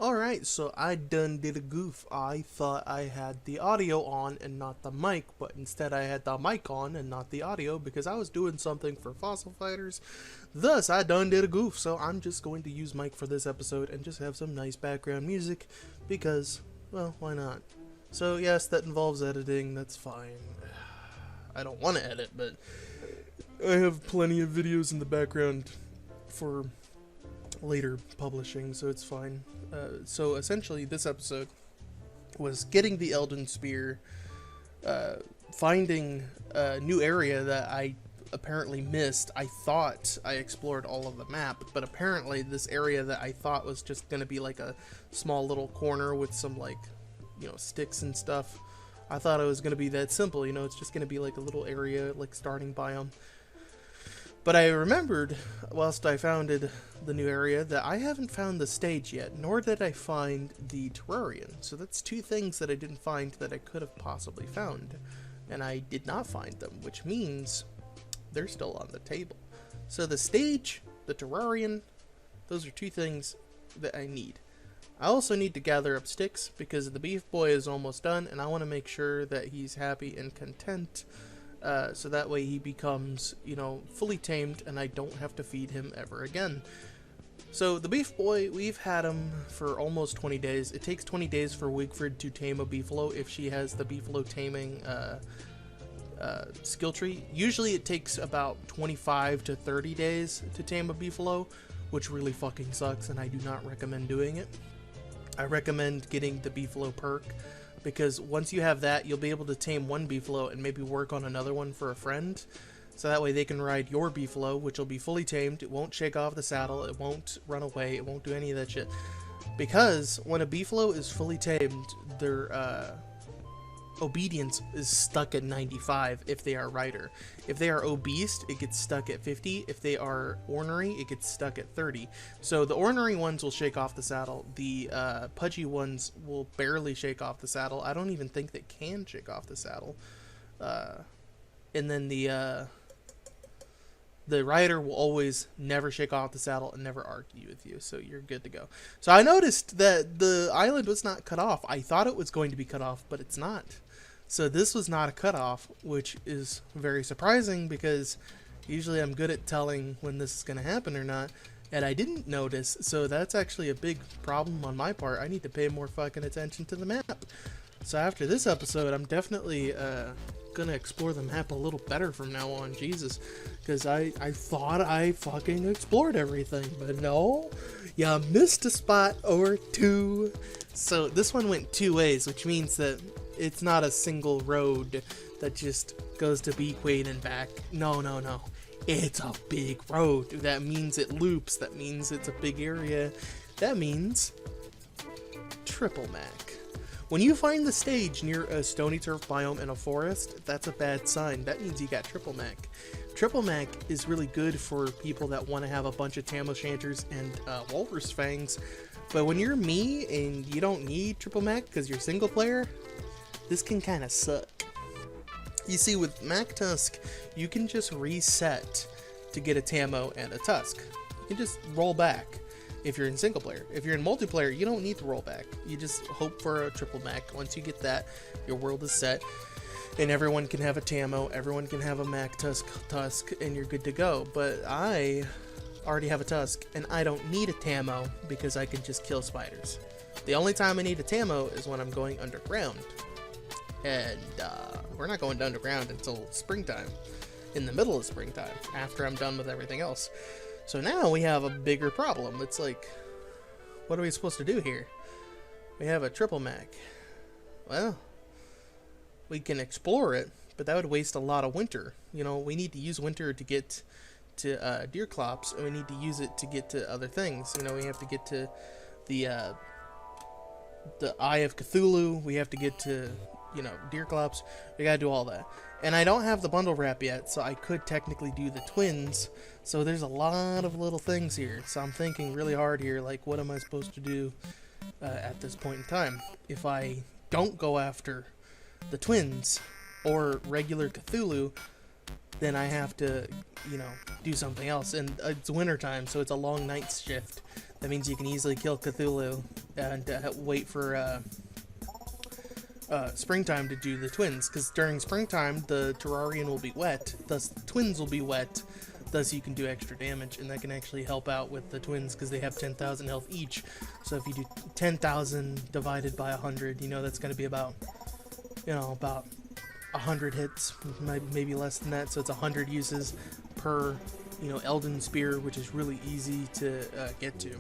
Alright, so I done did a goof. I thought I had the audio on and not the mic, but instead I had the mic on and not the audio because I was doing something for Fossil Fighters. Thus, I done did a goof, so I'm just going to use mic for this episode and just have some nice background music because, well, why not? So yes, that involves editing, that's fine. I don't want to edit, but I have plenty of videos in the background for later publishing, so it's fine. So essentially this episode was getting the Elden Spear, finding a new area that I apparently missed. I thought I explored all of the map, but apparently this area that I thought was just going to be like a small little corner with some sticks and stuff. I thought it was going to be that simple, it's just going to be like a little area, like starting biome. But I remembered, whilst I founded the new area, that I haven't found the stage yet, nor did I find the Terrarian. So that's two things that I didn't find that I could have possibly found. And I did not find them, which means they're still on the table. So the stage, the Terrarian, those are two things that I need. I also need to gather up sticks, because the Beef Boy is almost done, and I want to make sure that he's happy and content. So that way he becomes, fully tamed and I don't have to feed him ever again. So the Beef Boy, we've had him for almost 20 days. It takes 20 days for Wigfrid to tame a Beefalo if she has the Beefalo taming skill tree. Usually it takes about 25 to 30 days to tame a Beefalo, which really fucking sucks and I do not recommend doing it. I recommend getting the Beefalo perk, because once you have that, you'll be able to tame one Beefalo and maybe work on another one for a friend. So that way they can ride your Beefalo, which will be fully tamed. It won't shake off the saddle. It won't run away. It won't do any of that shit. Because when a Beefalo is fully tamed, their obedience is stuck at 95 if they are rider. If they are obese, it gets stuck at 50. If they are ornery, it gets stuck at 30. So the ornery ones will shake off the saddle. The pudgy ones will barely shake off the saddle. I don't even think they can shake off the saddle. And then the rider will always never shake off the saddle and never argue with you, so you're good to go. So I noticed that the island was not cut off. I thought it was going to be cut off, but it's not. So this was not a cutoff, which is very surprising because usually I'm good at telling when this is going to happen or not, and I didn't notice, so that's actually a big problem on my part. I need to pay more fucking attention to the map. So after this episode, I'm definitely gonna explore the map a little better from now on, Jesus, because I thought I fucking explored everything, but no, you missed a spot or two. So this one went two ways, which means that it's not a single road that just goes to Beaquain and back. No, it's a big road. That means it loops. That means it's a big area. That means triple Mac. When you find the stage near a stony turf biome in a forest, that's a bad sign. That means you got triple Mac. Triple Mac is really good for people that want to have a bunch of Tam O'Shanters and Walrus Fangs. But when you're me and you don't need triple Mac because you're single player, this can kind of suck. You see, with Mac Tusk, you can just reset to get a Tamo and a Tusk. You can just roll back if you're in single player. If you're in multiplayer, you don't need to roll back. You just hope for a triple Mac. Once you get that, your world is set, and everyone can have a Tamo, everyone can have a Mac Tusk, and you're good to go. But I already have a Tusk, and I don't need a Tamo because I can just kill spiders. The only time I need a Tamo is when I'm going underground. And we're not going underground until springtime, in the middle of springtime, after I'm done with everything else. So now we have a bigger problem. It's like, what are we supposed to do here? We have a triple Mac. Well, we can explore it, but that would waste a lot of winter. We need to use winter to get to Deerclops, and we need to use it to get to other things. We have to get to the Eye of Cthulhu. We have to get to Deerclops. We gotta do all that. And I don't have the bundle wrap yet, so I could technically do the twins. So there's a lot of little things here. So I'm thinking really hard here, like, what am I supposed to do at this point in time? If I don't go after the twins or regular Cthulhu, then I have to, do something else. And it's winter time, so it's a long night shift. That means you can easily kill Cthulhu and wait for springtime to do the twins, because during springtime the Terrarian will be wet, thus the twins will be wet, thus you can do extra damage, and that can actually help out with the twins because they have 10,000 health each. So if you do 10,000 divided by 100, you know that's going to be about, about 100 hits, maybe less than that. So it's 100 uses per, Elden Spear, which is really easy to get to.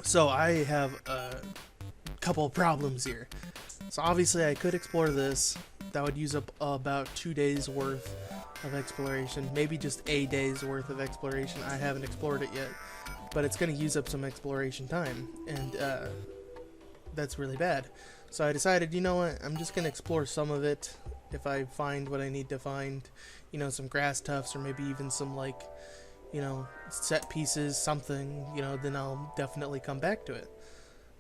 So I have a couple of problems here. So obviously I could explore this. That would use up about 2 days worth of exploration, maybe just a day's worth of exploration. I haven't explored it yet, but it's going to use up some exploration time, and that's really bad. So I decided, you know what, I'm just going to explore some of it. If I find what I need to find, some grass tufts, or maybe even some, like, set pieces, something, then I'll definitely come back to it.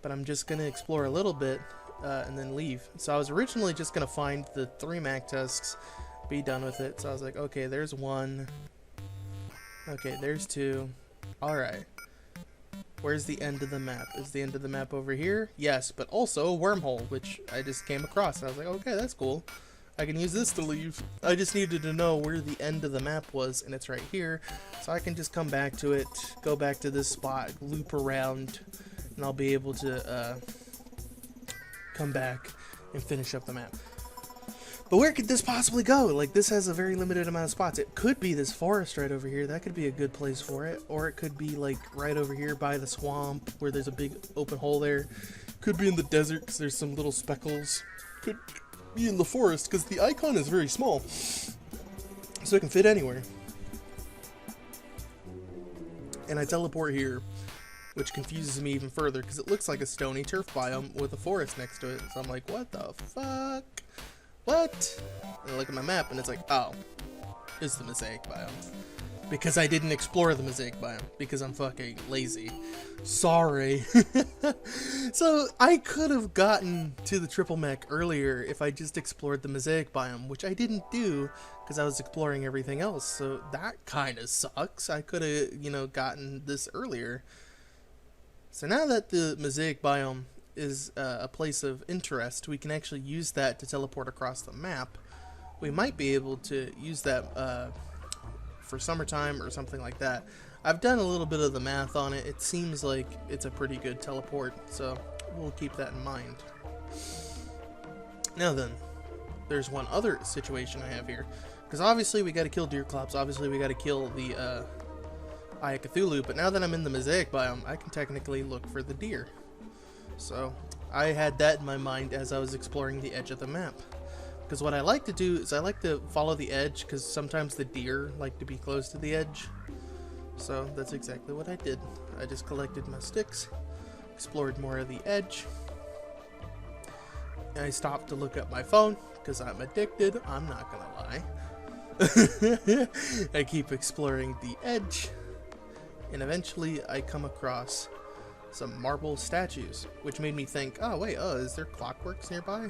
But I'm just going to explore a little bit and then leave. So I was originally just going to find the 3 Mac tusks, be done with it. So I was like, okay, there's 1. Okay, there's 2. Alright. Where's the end of the map? Is the end of the map over here? Yes, but also a wormhole, which I just came across. I was like, okay, that's cool. I can use this to leave. I just needed to know where the end of the map was, and it's right here. So I can just come back to it, go back to this spot, loop around, and I'll be able to come back and finish up the map. But where could this possibly go? Like, this has a very limited amount of spots. It could be this forest right over here. That could be a good place for it. Or it could be, like, right over here by the swamp where there's a big open hole there. Could be in the desert because there's some little speckles. Could be in the forest because the icon is very small. So it can fit anywhere. And I teleport here, which confuses me even further because it looks like a stony turf biome with a forest next to it. So I'm like, what the fuck? What? And I look at my map and it's like, oh, it's the Mosaic biome. Because I didn't explore the Mosaic biome. Because I'm fucking lazy. Sorry. So I could have gotten to the Triple Mech earlier if I just explored the Mosaic biome, which I didn't do because I was exploring everything else. So that kind of sucks. I could have, gotten this earlier. So now that the Mosaic biome is a place of interest, we can actually use that to teleport across the map. We might be able to use that for summertime or something like that. I've done a little bit of the math on it. It seems like it's a pretty good teleport, so we'll keep that in mind. Now then, there's one other situation I have here, because obviously we got to kill Deerclops, obviously we got to kill the Eye of Cthulhu, but now that I'm in the Mosaic biome, I can technically look for the deer. So I had that in my mind as I was exploring the edge of the map. Because what I like to do is I like to follow the edge, because sometimes the deer like to be close to the edge. So that's exactly what I did. I just collected my sticks, explored more of the edge. And I stopped to look at my phone, because I'm addicted, I'm not gonna lie. I keep exploring the edge, and eventually I come across some marble statues, which made me think, oh wait, is there clockworks nearby?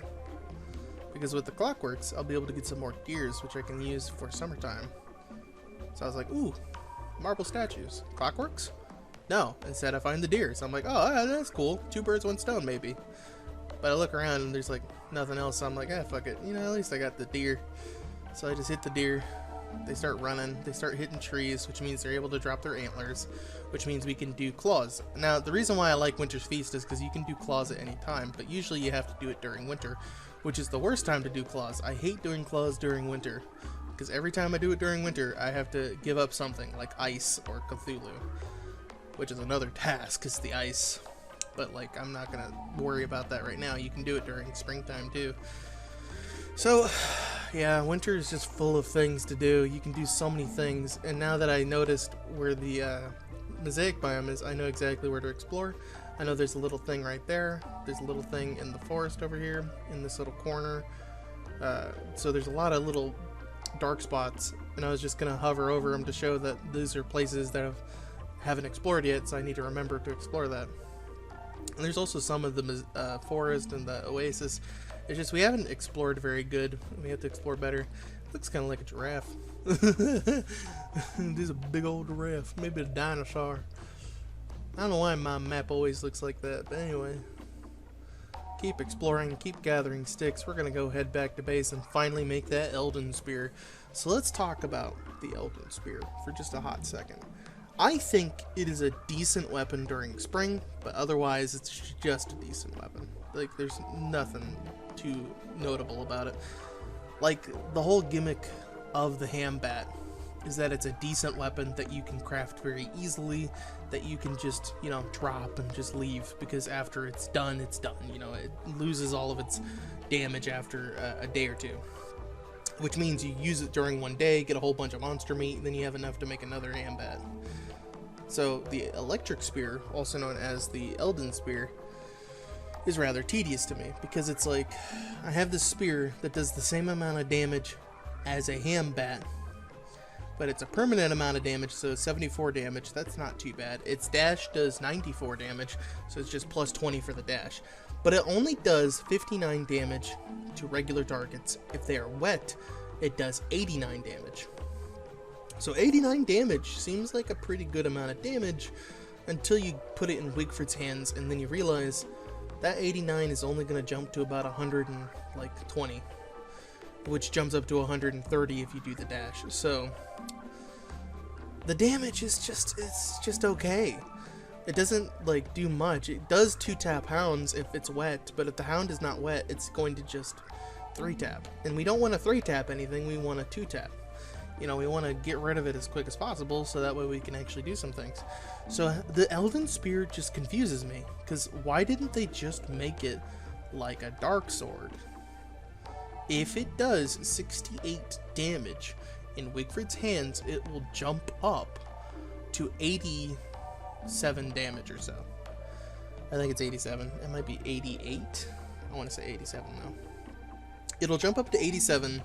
Because with the clockworks, I'll be able to get some more gears, which I can use for summertime. So I was like, ooh, marble statues. Clockworks? No, instead I find the deer. So I'm like, oh, yeah, that's cool. 2 birds, 1 stone, maybe. But I look around and there's like nothing else, so I'm like, fuck it. At least I got the deer. So I just hit the deer. They start running, they start hitting trees, which means they're able to drop their antlers, which means we can do claws. Now, the reason why I like Winter's Feast is because you can do claws at any time, but usually you have to do it during winter, which is the worst time to do claws. I hate doing claws during winter, because every time I do it during winter, I have to give up something, like ice or Cthulhu, which is another task, is the ice. But, like, I'm not going to worry about that right now. You can do it during springtime, too. So, yeah, winter is just full of things to do. You can do so many things, and now that I noticed where the Mosaic biome is, I know exactly where to explore. I know there's a little thing right there. There's a little thing in the forest over here, in this little corner. So there's a lot of little dark spots, and I was just going to hover over them to show that these are places that I haven't explored yet, so I need to remember to explore that. And there's also some of the forest and the oasis. It's just we haven't explored very good. We have to explore better. It looks kind of like a giraffe. This is a big old giraffe. Maybe a dinosaur. I don't know why my map always looks like that, but anyway. Keep exploring, keep gathering sticks. We're gonna go head back to base and finally make that Elden Spear. So let's talk about the Elden Spear for just a hot second. I think it is a decent weapon during spring, but otherwise it's just a decent weapon. Like, there's nothing too notable about it. Like, the whole gimmick of the Hambat is that it's a decent weapon that you can craft very easily, that you can just, you know, drop and just leave, because after it's done, you know, it loses all of its damage after a day or two. Which means you use it during one day, get a whole bunch of monster meat, and then you have enough to make another Hambat. So the Electric Spear, also known as the Elden Spear, is rather tedious to me, because it's like, I have this spear that does the same amount of damage as a Hambat, but it's a permanent amount of damage, so 74 damage, that's not too bad. Its dash does 94 damage, so it's just plus 20 for the dash. But it only does 59 damage to regular targets. If they are wet, it does 89 damage. So 89 damage seems like a pretty good amount of damage until you put it in Wigfrid's hands, and then you realize that 89 is only going to jump to about 120, which jumps up to 130 if you do the dash. So the damage is just okay. It doesn't like do much. It does 2-tap hounds if it's wet, but if the hound is not wet, it's going to just 3-tap. And we don't want to 3-tap anything, we want to 2-tap. You know, we want to get rid of it as quick as possible so that way we can actually do some things. So the Elden Spear just confuses me, because why didn't they just make it like a Dark Sword? If it does 68 damage in Wigfrid's hands, it will jump up to 87 damage or so. I think it's 87. It might be 88. I want to say 87 though. It'll jump up to 87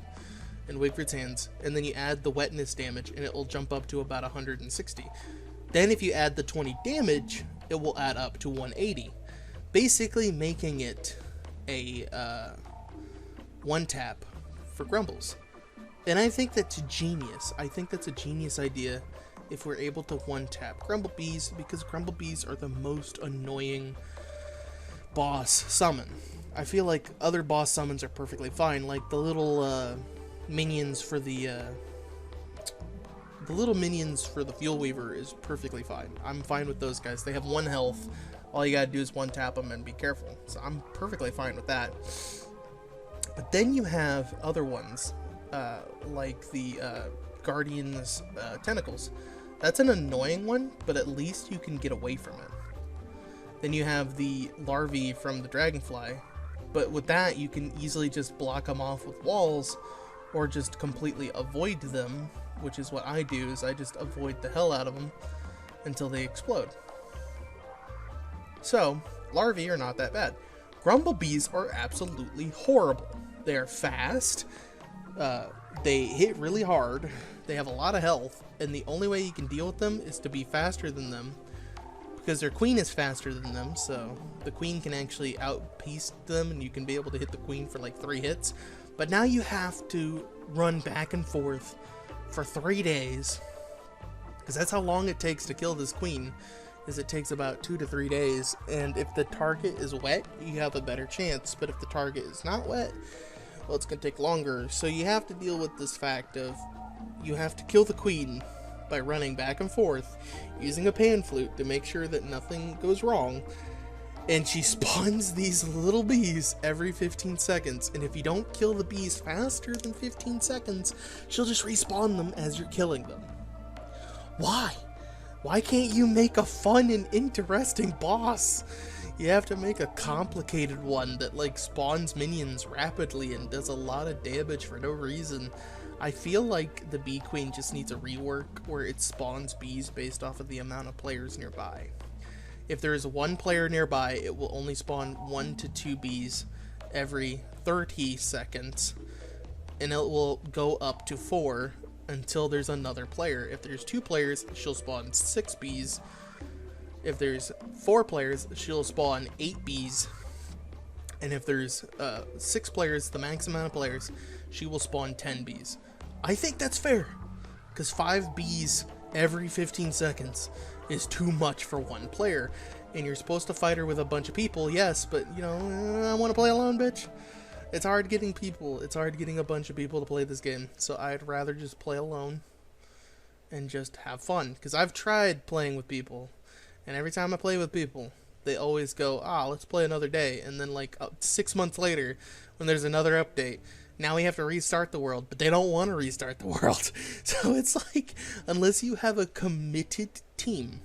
in Wigfrid's hands, and then you add the wetness damage, and it will jump up to about 160. Then if you add the 20 damage, it will add up to 180, basically making it a 1-tap for Grumbles. And I think that's genius. I think that's a genius idea if we're able to 1-tap Grumblebees, because Grumblebees are the most annoying boss summon. I feel like other boss summons are perfectly fine, like the little minions for the Fuel Weaver is perfectly fine. I'm fine with those guys. They have 1 health. All you gotta do is 1-tap them and be careful. So I'm perfectly fine with that. But then you have other ones, like the Guardian's Tentacles. That's an annoying one, but at least you can get away from it. Then you have the larvae from the Dragonfly, but with that you can easily just block them off with walls, or just completely avoid them, which is what I do, is I just avoid the hell out of them until they explode. So, larvae are not that bad. Grumblebees are absolutely horrible. They are fast, they hit really hard, they have a lot of health, and the only way you can deal with them is to be faster than them, because their queen is faster than them, so the queen can actually outpace them, and you can be able to hit the queen for like 3 hits. But now you have to run back and forth for 3 days, because that's how long it takes to kill this queen, is it takes about 2 to 3 days, and if the target is wet, you have a better chance, but if the target is not wet, well, it's going to take longer. So you have to deal with this fact of, you have to kill the queen by running back and forth, using a pan flute to make sure that nothing goes wrong. And she spawns these little bees every 15 seconds, and if you don't kill the bees faster than 15 seconds, she'll just respawn them as you're killing them. Why? Why can't you make a fun and interesting boss? You have to make a complicated one that like spawns minions rapidly and does a lot of damage for no reason. I feel like the Bee Queen just needs a rework where it spawns bees based off of the amount of players nearby. If there is 1 player nearby, it will only spawn 1 to 2 bees every 30 seconds, and it will go up to 4 until there's another player. If there's 2 players, she'll spawn 6 bees. If there's 4 players, she'll spawn 8 bees. And if there's 6 players, the max amount of players, she will spawn 10 bees. I think that's fair, because 5 bees every 15 seconds is too much for one player. And you're supposed to fight her with a bunch of people, yes, but, you know, I want to play alone, bitch. It's hard getting people. It's hard getting a bunch of people to play this game. So I'd rather just play alone and just have fun. Because I've tried playing with people, and every time I play with people, they always go, let's play another day. And then, like, 6 months later, when there's another update, now we have to restart the world. But they don't want to restart the world. So it's like, unless you have a committed team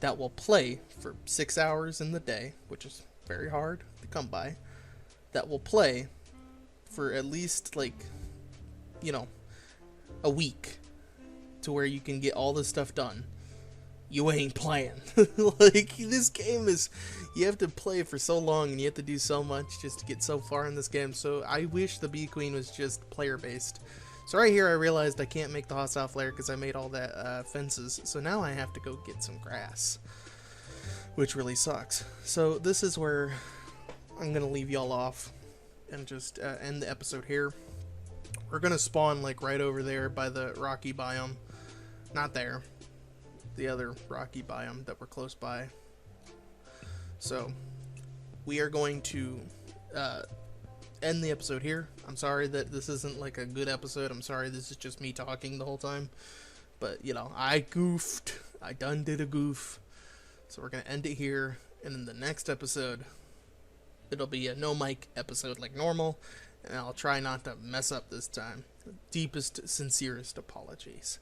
that will play for 6 hours in the day, which is very hard to come by, that will play for at least, like, you know, a week to where you can get all this stuff done, you ain't playing. Like, this game is, you have to play for so long and you have to do so much just to get so far in this game. So I wish the Bee Queen was just player based. So right here I realized I can't make the hostile flare because I made all that fences. So now I have to go get some grass, which really sucks. So this is where I'm gonna leave y'all off and just end the episode here. We're gonna spawn like right over there by the rocky biome. Not there. The other rocky biome that we're close by. So we are going to end the episode here. I'm sorry that this isn't like a good episode. I'm sorry this is just me talking the whole time. But, you know, I goofed. I done did a goof. So we're going to end it here. And in the next episode, it'll be a no mic episode like normal. And I'll try not to mess up this time. Deepest, sincerest apologies.